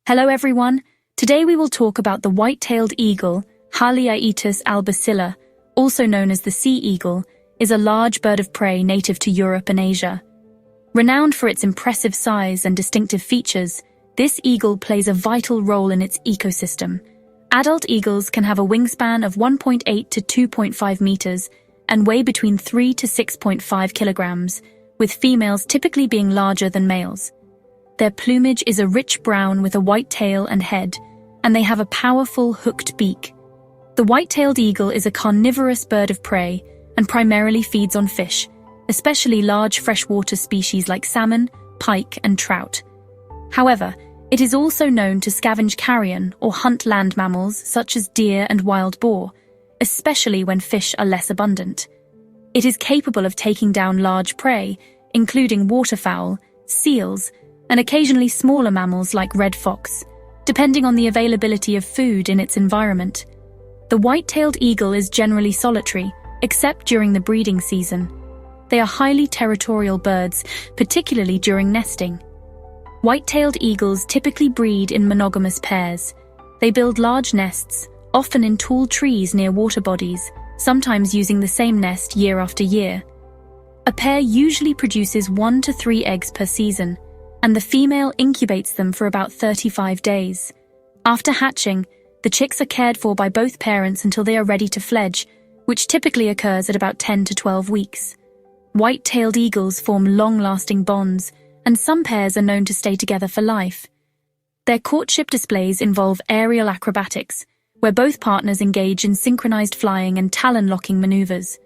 Hello everyone, today we will talk about the white-tailed eagle, Haliaeetus albicilla, also known as the sea eagle, is a large bird of prey native to Europe and Asia. Renowned for its impressive size and distinctive features, this eagle plays a vital role in its ecosystem. Adult eagles can have a wingspan of 1.8 to 2.5 meters and weigh between 3 to 6.5 kilograms, with females typically being larger than males. Their plumage is a rich brown with a white tail and head, and they have a powerful hooked beak. The white-tailed eagle is a carnivorous bird of prey and primarily feeds on fish, especially large freshwater species like salmon, pike, and trout. However, it is also known to scavenge carrion or hunt land mammals such as deer and wild boar, especially when fish are less abundant. It is capable of taking down large prey, including waterfowl, seals, and occasionally smaller mammals like red fox, depending on the availability of food in its environment. The white-tailed eagle is generally solitary, except during the breeding season. They are highly territorial birds, particularly during nesting. White-tailed eagles typically breed in monogamous pairs. They build large nests, often in tall trees near water bodies, sometimes using the same nest year after year. A pair usually produces 1 to 3 eggs per season, and the female incubates them for about 35 days. After hatching, the chicks are cared for by both parents until they are ready to fledge, which typically occurs at about 10 to 12 weeks. White-tailed eagles form long-lasting bonds, and some pairs are known to stay together for life. Their courtship displays involve aerial acrobatics, where both partners engage in synchronized flying and talon-locking maneuvers.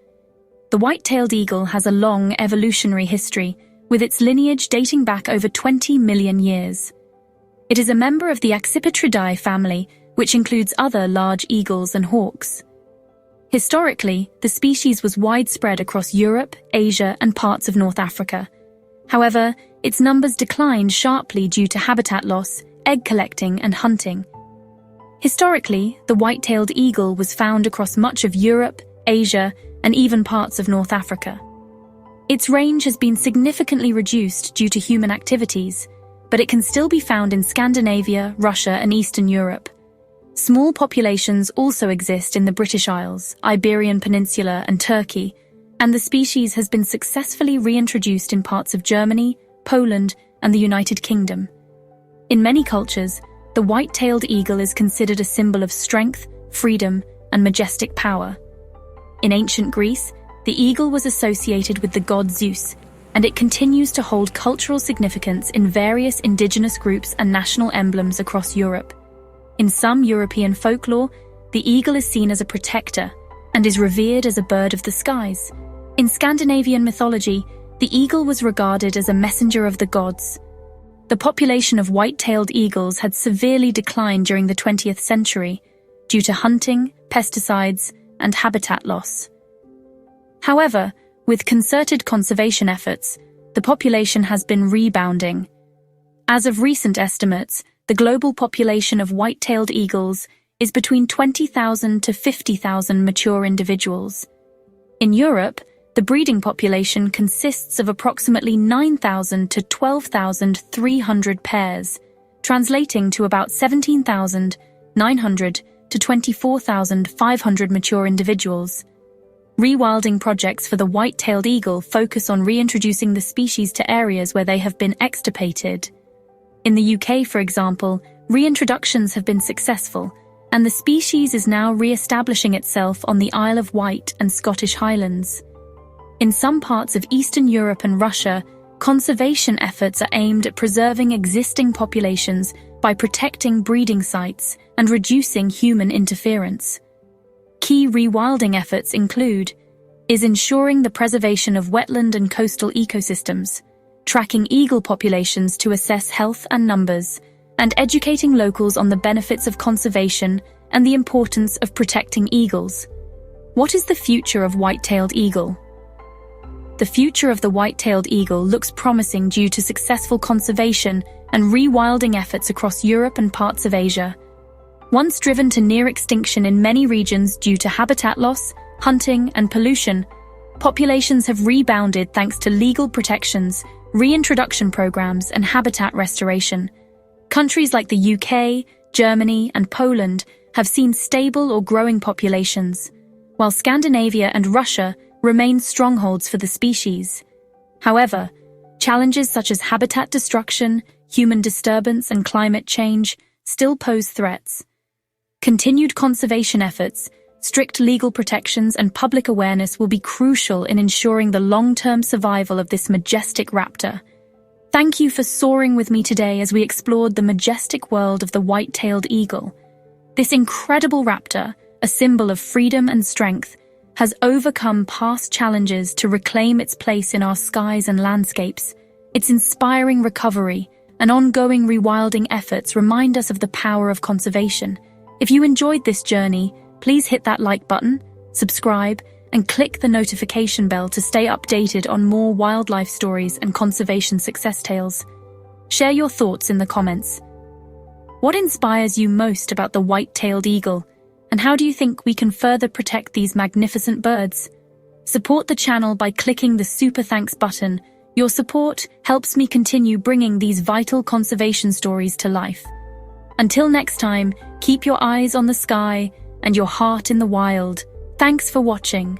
The white-tailed eagle has a long evolutionary history, with its lineage dating back over 20 million years. It is a member of the Accipitridae family, which includes other large eagles and hawks. Historically, the species was widespread across Europe, Asia, and parts of North Africa. However, its numbers declined sharply due to habitat loss, egg collecting, and hunting. Historically, the white-tailed eagle was found across much of Europe, Asia, and even parts of North Africa. Its range has been significantly reduced due to human activities, but it can still be found in Scandinavia, Russia, and Eastern Europe. Small populations also exist in the British Isles, Iberian Peninsula, and Turkey, and the species has been successfully reintroduced in parts of Germany, Poland, and the United Kingdom. In many cultures, the white-tailed eagle is considered a symbol of strength, freedom, and majestic power. In ancient Greece, the eagle was associated with the god Zeus, and it continues to hold cultural significance in various indigenous groups and national emblems across Europe. In some European folklore, the eagle is seen as a protector and is revered as a bird of the skies. In Scandinavian mythology, the eagle was regarded as a messenger of the gods. The population of white-tailed eagles had severely declined during the 20th century due to hunting, pesticides, and habitat loss. However, with concerted conservation efforts, the population has been rebounding. As of recent estimates, the global population of white-tailed eagles is between 20,000 to 50,000 mature individuals. In Europe, the breeding population consists of approximately 9,000 to 12,300 pairs, translating to about 17,900 to 24,500 mature individuals. Rewilding projects for the white-tailed eagle focus on reintroducing the species to areas where they have been extirpated. In the UK, for example, reintroductions have been successful, and the species is now re-establishing itself on the Isle of Wight and Scottish Highlands. In some parts of Eastern Europe and Russia, conservation efforts are aimed at preserving existing populations by protecting breeding sites and reducing human interference. Key rewilding efforts include ensuring the preservation of wetland and coastal ecosystems, tracking eagle populations to assess health and numbers, and educating locals on the benefits of conservation and the importance of protecting eagles. What is the future of white-tailed eagle? The future of the white-tailed eagle looks promising due to successful conservation and rewilding efforts across Europe and parts of Asia. Once driven to near extinction in many regions due to habitat loss, hunting, and pollution, populations have rebounded thanks to legal protections, reintroduction programs, and habitat restoration. Countries like the UK, Germany, and Poland have seen stable or growing populations, while Scandinavia and Russia remain strongholds for the species. However, challenges such as habitat destruction, human disturbance, and climate change still pose threats. Continued conservation efforts, strict legal protections, and public awareness will be crucial in ensuring the long-term survival of this majestic raptor. Thank you for soaring with me today as we explored the majestic world of the white-tailed eagle. This incredible raptor, a symbol of freedom and strength, has overcome past challenges to reclaim its place in our skies and landscapes. Its inspiring recovery and ongoing rewilding efforts remind us of the power of conservation. If you enjoyed this journey, please hit that like button, subscribe, and click the notification bell to stay updated on more wildlife stories and conservation success tales. Share your thoughts in the comments. What inspires you most about the white-tailed eagle, and how do you think we can further protect these magnificent birds? Support the channel by clicking the super thanks button. Your support helps me continue bringing these vital conservation stories to life. Until next time, keep your eyes on the sky and your heart in the wild. Thanks for watching.